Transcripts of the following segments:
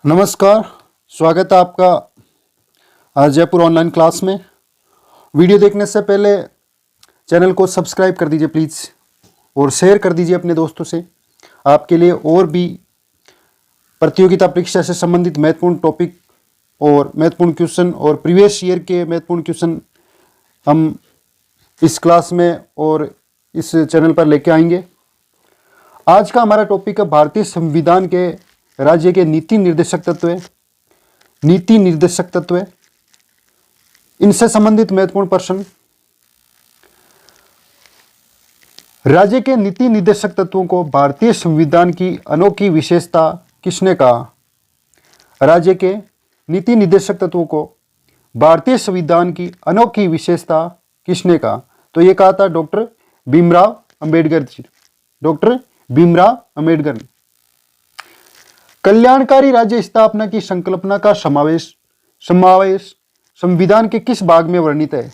नमस्कार, स्वागत है आपका आज जयपुर ऑनलाइन क्लास में। वीडियो देखने से पहले चैनल को सब्सक्राइब कर दीजिए प्लीज़ और शेयर कर दीजिए अपने दोस्तों से। आपके लिए और भी प्रतियोगिता परीक्षा से संबंधित महत्वपूर्ण टॉपिक और महत्वपूर्ण क्वेश्चन और प्रीवियस ईयर के महत्वपूर्ण क्वेश्चन हम इस क्लास में और इस चैनल पर लेके आएंगे। आज का हमारा टॉपिक है भारतीय संविधान के राज्य के नीति निर्देशक तत्व, इनसे संबंधित महत्वपूर्ण प्रश्न। राज्य के नीति निर्देशक तत्वों को भारतीय संविधान की अनोखी विशेषता किसने कहा? राज्य के नीति निर्देशक तत्वों को भारतीय संविधान की अनोखी विशेषता किसने कहा? तो ये कहा था डॉक्टर भीमराव अंबेडकर जी। डॉक्टर भीमराव अंबेडकर ने। कल्याणकारी राज्य स्थापना की संकल्पना का समावेश संविधान के किस भाग में वर्णित है?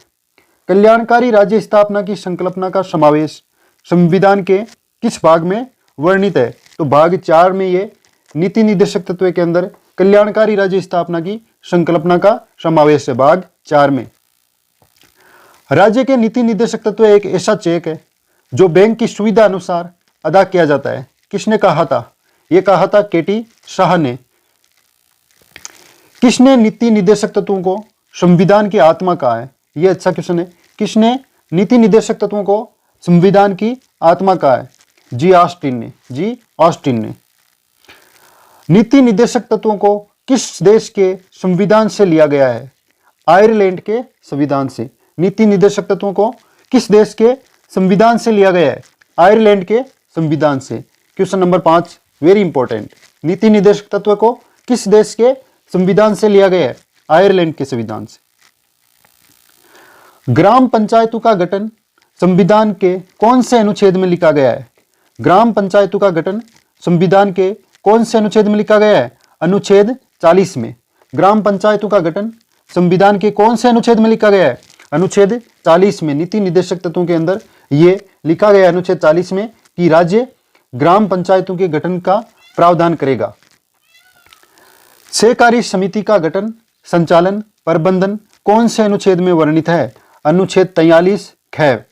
कल्याणकारी राज्य स्थापना की संकल्पना का समावेश संविधान के किस भाग में वर्णित है? तो भाग 4 में ये नीति निर्देशक तत्व के अंदर कल्याणकारी राज्य स्थापना की संकल्पना का समावेश है, भाग 4 में। राज्य के नीति निर्देशक तत्व एक ऐसा चेक है जो बैंक की सुविधा अनुसार अदा किया जाता है। किसने कहा था? ये कहा था केटी शाह ने। किसने नीति निर्देशक तत्वों को संविधान की आत्मा कहा है? ये अच्छा क्वेश्चन है। किसने नीति निर्देशक तत्वों को संविधान की आत्मा कहा है? जी ऑस्टिन ने। नीति निर्देशक तत्वों को किस देश के संविधान से लिया गया है? आयरलैंड के संविधान से। नीति निर्देशक तत्वों को किस देश के संविधान से लिया गया है? आयरलैंड के संविधान से। Question number 5 very important. नीति निर्देशक तत्व को किस देश के संविधान से लिया गया है? आयरलैंड के संविधान से। ग्राम पंचायतों का गठन संविधान के कौन से अनुच्छेद में लिखा गया है? ग्राम पंचायतों का गठन संविधान के कौन से अनुच्छेद में लिखा गया है? अनुच्छेद 40 में। ग्राम पंचायतों का गठन संविधान के कौन से अनुच्छेद में लिखा गया है? अनुच्छेद 40 में। नीति निर्देशक तत्वों के अंदर ये लिखा गया है अनुच्छेद 40 में कि राज्य ग्राम पंचायतों के गठन का प्रावधान करेगा। सहकारी समिति का गठन, संचालन, प्रबंधन कौन से अनुच्छेद में वर्णित है? अनुच्छेद 43 ख।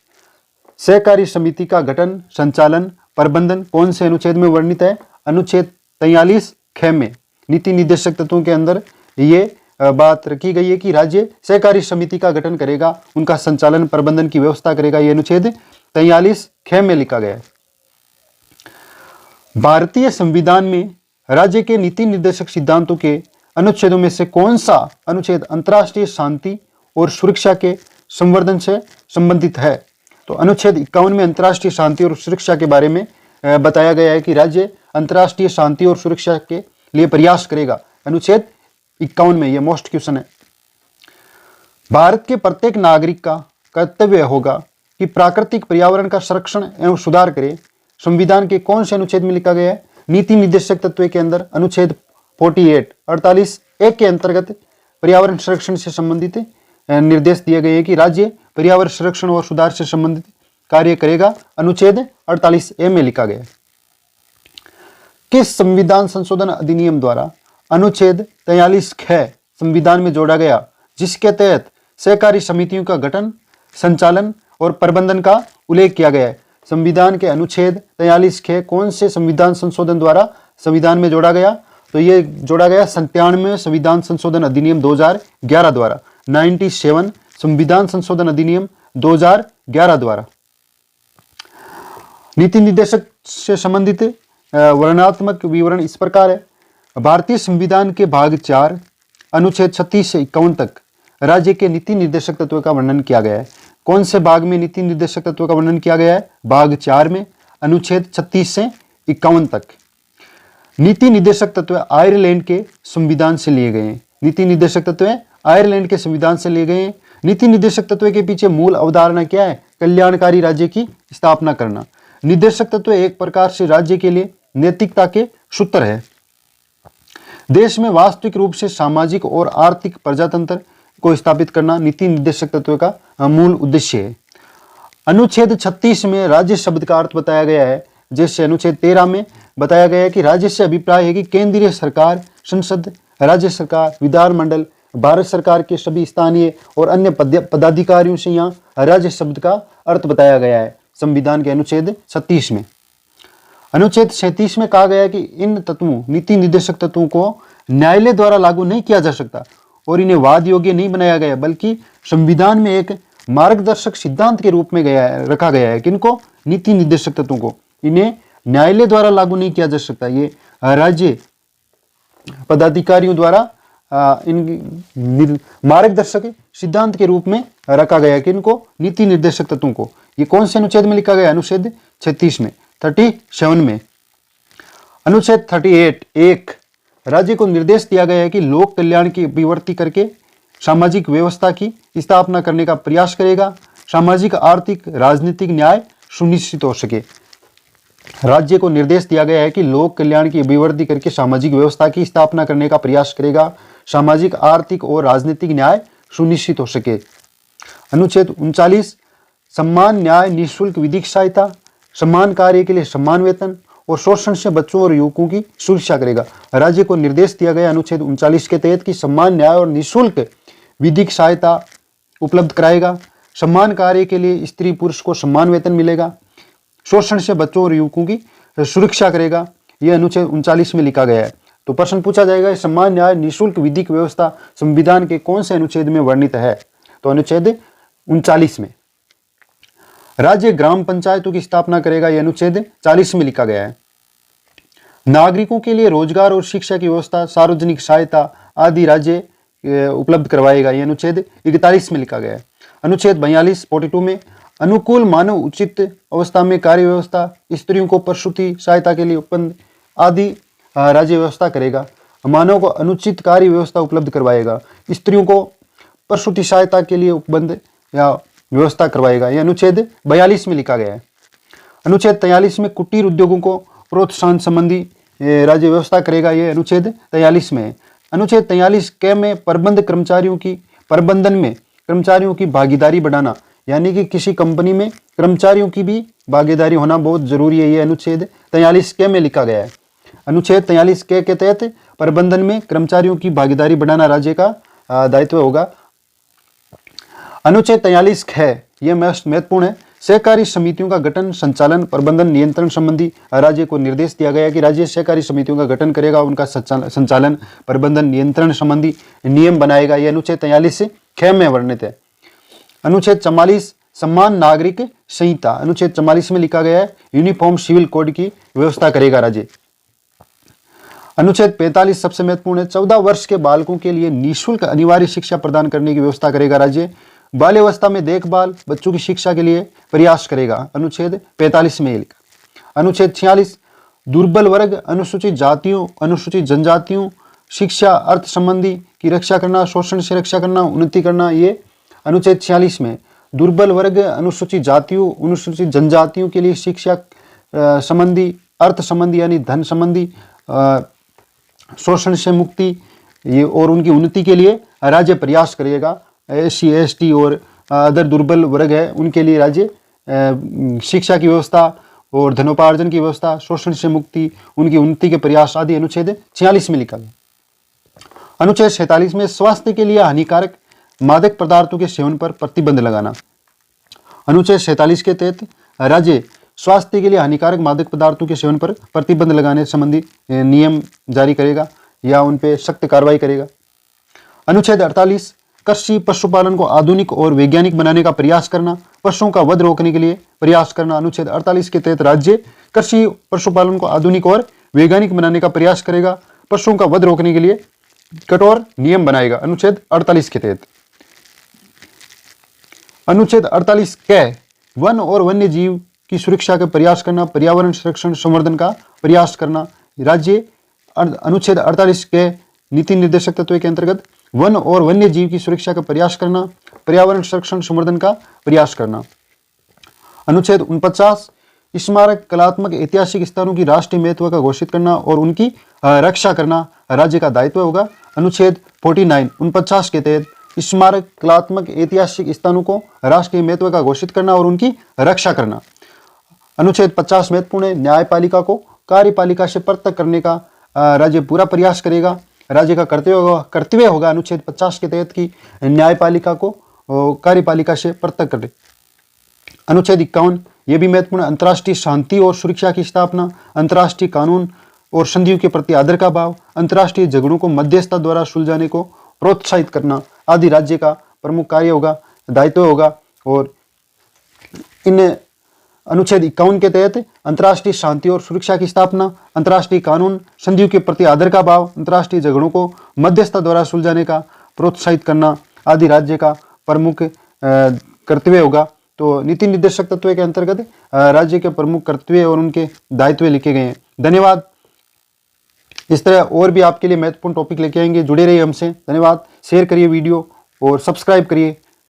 सहकारी समिति का गठन, संचालन, प्रबंधन कौन से अनुच्छेद में वर्णित है? अनुच्छेद 43 ख में। नीति निर्देशक तत्वों के अंदर ये बात रखी गई है कि राज्य सहकारी समिति का गठन करेगा, उनका संचालन प्रबंधन की व्यवस्था करेगा। ये अनुच्छेद 43 ख में लिखा गया है। भारतीय संविधान में राज्य के नीति निर्देशक सिद्धांतों के अनुच्छेदों में से कौन सा अनुच्छेद अंतर्राष्ट्रीय शांति और सुरक्षा के संवर्धन से संबंधित है? तो अनुच्छेद 51 में अंतर्राष्ट्रीय शांति और सुरक्षा के बारे में बताया गया है कि राज्य अंतर्राष्ट्रीय शांति और सुरक्षा के लिए प्रयास करेगा। अनुच्छेद 51 में। यह मोस्ट क्वेश्चन है। भारत के प्रत्येक नागरिक का कर्तव्य होगा कि प्राकृतिक पर्यावरण का संरक्षण एवं सुधार करे। संविधान के कौन से अनुच्छेद में लिखा गया है? नीति निर्देशक तत्व के अंदर अनुच्छेद 48 एक के अंतर्गत पर्यावरण संरक्षण से संबंधित निर्देश दिए गए हैं कि राज्य पर्यावरण संरक्षण और सुधार से संबंधित कार्य करेगा। अनुच्छेद 48 ए में लिखा गया है। किस संविधान संशोधन अधिनियम द्वारा अनुच्छेद 43 ख संविधान में जोड़ा गया, जिसके तहत सहकारी समितियों का गठन, संचालन और प्रबंधन का उल्लेख किया गया है? संविधान के अनुच्छेद 43 ख कौन से संविधान संशोधन द्वारा संविधान में जोड़ा गया? तो ये जोड़ा गया 97वें संविधान संशोधन अधिनियम 2011 द्वारा। 97 संविधान संशोधन अधिनियम 2011 द्वारा। नीति निर्देशक से संबंधित वर्णनात्मक विवरण इस प्रकार है। भारतीय संविधान के भाग 4 अनुच्छेद 36 से 51 तक राज्य के नीति निर्देशक तत्व का वर्णन किया गया है। कौन से भाग में नीति निर्देशक तत्व का वर्णन किया गया है? भाग 4 में, अनुच्छेद 36 से 51 तक। नीति निर्देशक तत्व आयरलैंड के संविधान से लिए गए हैं। नीति निर्देशक तत्व आयरलैंड के संविधान से लिए गए हैं। नीति निर्देशक तत्व के पीछे मूल अवधारणा क्या है? कल्याणकारी राज्य की स्थापना करना। निर्देशक तत्व एक प्रकार से राज्य के लिए नैतिकता के सूत्र है। देश में वास्तविक रूप से सामाजिक और आर्थिक प्रजातंत्र को स्थापित करना नीति निर्देशक तत्व का मूल उद्देश्य है। अनुच्छेद 36 में राज्य शब्द का अर्थ बताया गया है, जैसे अनुच्छेद 13 में बताया गया है कि राज्य से अभिप्राय है कि केंद्रीय सरकार संसद, राज्य सरकार, विधानमंडल, भारत सरकार के सभी स्थानीय और अन्य पदाधिकारियों से यहाँ राज्य शब्द का अर्थ बताया गया है संविधान के अनुच्छेद 36 में। अनुच्छेद 37 में कहा गया है कि इन तत्वों, नीति निर्देशक तत्वों को न्यायालय द्वारा लागू नहीं किया जा सकता और इन्हें वाद योग्य नहीं बनाया गया, बल्कि संविधान में एक मार्गदर्शक सिद्धांत के रूप में रखा गया है। किनको? नीति निर्देशक तत्वों को। इन्हें न्यायालय द्वारा लागू नहीं किया जा सकता, ये राज्य पदाधिकारियों द्वारा इन मार्गदर्शक सिद्धांत के रूप में रखा गया है। किनको? नीति निर्देशक तत्वों को। ये कौन से अनुच्छेद में लिखा गया? अनुच्छेद 36 में, 37 में। अनुच्छेद 38 1, राज्य को निर्देश दिया गया है कि लोक कल्याण की अभिवृद्धि करके सामाजिक व्यवस्था की स्थापना करने का प्रयास करेगा, सामाजिक, आर्थिक, राजनीतिक न्याय सुनिश्चित हो सके। राज्य को निर्देश दिया गया है कि लोक कल्याण की अभिवृद्धि करके सामाजिक व्यवस्था की स्थापना करने का प्रयास करेगा, सामाजिक, आर्थिक और राजनीतिक न्याय सुनिश्चित हो सके। अनुच्छेद 39 सम्मान, न्याय, निःशुल्क विधिक सहायता, समान कार्य के लिए समान वेतन और शोषण से बच्चों और युवकों की सुरक्षा करेगा। राज्य को निर्देश दिया गया अनुच्छेद 39 के तहत कि समान न्याय और निःशुल्क विधिक सहायता उपलब्ध कराएगा, समान कार्य के लिए स्त्री पुरुष को समान वेतन मिलेगा, शोषण से बच्चों और युवकों की सुरक्षा करेगा। यह अनुच्छेद 39 में लिखा गया है। तो प्रश्न पूछा जाएगा, समान न्याय, निःशुल्क विधिक व्यवस्था संविधान के कौन से अनुच्छेद में वर्णित है? तो अनुच्छेद 39 में। राज्य ग्राम पंचायतों की स्थापना करेगा, यह अनुच्छेद 40 में लिखा गया है। नागरिकों के लिए रोजगार और शिक्षा की व्यवस्था, सार्वजनिक सहायता आदि राज्य उपलब्ध करवाएगा, यह अनुच्छेद 41 में लिखा गया है। अनुच्छेद 42 42 में अनुकूल मानव उचित अवस्था में कार्य व्यवस्था, स्त्रियों को प्रसूति सहायता के लिए उपबंध आदि राज्य व्यवस्था करेगा। मानव को अनुचित कार्य व्यवस्था उपलब्ध करवाएगा, स्त्रियों को प्रसूति सहायता के लिए उपबंध या व्यवस्था करवाएगा, यह अनुच्छेद 42 में लिखा गया है। अनुच्छेद 43 में कुटीर उद्योगों को प्रोत्साहन संबंधी राज्य व्यवस्था करेगा, यह अनुच्छेद 43 में है। अनुच्छेद 43 के में प्रबंधन में कर्मचारियों की भागीदारी बढ़ाना, यानी कि किसी कंपनी में कर्मचारियों की भी भागीदारी होना बहुत जरूरी है, यह अनुच्छेद 43 के में लिखा गया है। अनुच्छेद 43 के तहत प्रबंधन में कर्मचारियों की भागीदारी बढ़ाना राज्य का दायित्व होगा। अनुच्छेद 43 है, यह महत्वपूर्ण है। सहकारी समितियों का गठन, संचालन, प्रबंधन, नियंत्रण संबंधी राज्य को निर्देश दिया गया है कि राज्य सहकारी समितियों का गठन करेगा, उनका संचालन, प्रबंधन, नियंत्रण संबंधी नियम बनाएगा, यह अनुच्छेद 43 ख में वर्णित है। अनुच्छेद 44 समान नागरिक संहिता, अनुच्छेद 44 में लिखा गया है यूनिफॉर्म सिविल कोड की व्यवस्था करेगा राज्य। अनुच्छेद 45 सबसे महत्वपूर्ण है, 14 वर्ष के बालकों के लिए निःशुल्क अनिवार्य शिक्षा प्रदान करने की व्यवस्था करेगा राज्य। बाल्यावस्था में देखभाल, बच्चों की शिक्षा के लिए प्रयास करेगा, अनुच्छेद 45 में लिखा। अनुच्छेद 46 दुर्बल वर्ग, अनुसूचित जातियों, अनुसूचित जनजातियों शिक्षा, अर्थ संबंधी की रक्षा करना, शोषण से रक्षा करना, उन्नति करना, ये अनुच्छेद 46 में। दुर्बल वर्ग, अनुसूचित जातियों, अनुसूचित जनजातियों के लिए शिक्षा संबंधी, अर्थ संबंधी यानी धन संबंधी, शोषण से मुक्ति ये और उनकी उन्नति के लिए राज्य प्रयास करेगा। SC ST और अदर दुर्बल वर्ग है उनके लिए राज्य शिक्षा की व्यवस्था और धनोपार्जन की व्यवस्था, शोषण से मुक्ति, उनकी उन्नति के प्रयास आदि अनुच्छेद 46 में लिखा गया। अनुच्छेद 47 में स्वास्थ्य के लिए हानिकारक मादक पदार्थों के सेवन पर प्रतिबंध लगाना। अनुच्छेद 47 के तहत राज्य स्वास्थ्य के लिए हानिकारक मादक पदार्थों के सेवन पर प्रतिबंध लगाने संबंधी नियम जारी करेगा या उन पर सख्त कार्रवाई करेगा। अनुच्छेद 48 कृषि पशुपालन को आधुनिक और वैज्ञानिक बनाने का प्रयास करना, पशुओं का वध रोकने के लिए प्रयास करना। अनुच्छेद 48 के तहत राज्य कृषि पशुपालन को आधुनिक और वैज्ञानिक बनाने का प्रयास करेगा, पशुओं का वध रोकने के लिए कठोर नियम बनाएगा, अनुच्छेद 48 के तहत। अनुच्छेद 48 के वन और वन्य जीव की सुरक्षा का प्रयास करना, पर्यावरण संरक्षण संवर्धन का प्रयास करना। राज्य अनुच्छेद 48 के नीति निर्देशक तत्व के अंतर्गत वन और वन्य जीव की सुरक्षा का प्रयास करना, पर्यावरण संरक्षण संवर्धन का प्रयास करना। अनुच्छेद 49 स्मारक, कलात्मक, ऐतिहासिक स्थानों की राष्ट्रीय महत्व का घोषित करना और उनकी रक्षा करना राज्य का दायित्व होगा। अनुच्छेद 49 के तहत स्मारक, कलात्मक, ऐतिहासिक स्थानों को राष्ट्रीय महत्व का घोषित करना और उनकी रक्षा करना। अनुच्छेद 50 महत्वपूर्ण है, न्यायपालिका को कार्यपालिका से पृथक करने का राज्य पूरा प्रयास करेगा। राज्य का कर्तव्य होगा अनुच्छेद 50 के तहत की न्यायपालिका को कार्यपालिका से पृथक करे। अनुच्छेद 51 ये भी महत्वपूर्ण, अंतर्राष्ट्रीय शांति और सुरक्षा की स्थापना, अंतर्राष्ट्रीय कानून और संधियों के प्रति आदर का भाव, अंतर्राष्ट्रीय झगड़ों को मध्यस्थता द्वारा सुलझाने को प्रोत्साहित करना आदि राज्य का प्रमुख कार्य होगा, दायित्व होगा। और इन अनुच्छेद 51 के तहत अंतर्राष्ट्रीय शांति और सुरक्षा की स्थापना, अंतर्राष्ट्रीय कानून संधियों के प्रति आदर का भाव, अंतर्राष्ट्रीय झगड़ों को मध्यस्थता द्वारा सुलझाने का प्रोत्साहित करना आदि राज्य का प्रमुख कर्तव्य होगा। तो नीति निर्देशक तत्व के अंतर्गत राज्य के प्रमुख कर्तव्य और उनके दायित्व लिखे गए हैं। धन्यवाद। इस तरह और भी आपके लिए महत्वपूर्ण टॉपिक लेके आएंगे, जुड़े रहिए हमसे। धन्यवाद। शेयर करिए वीडियो और सब्सक्राइब करिए।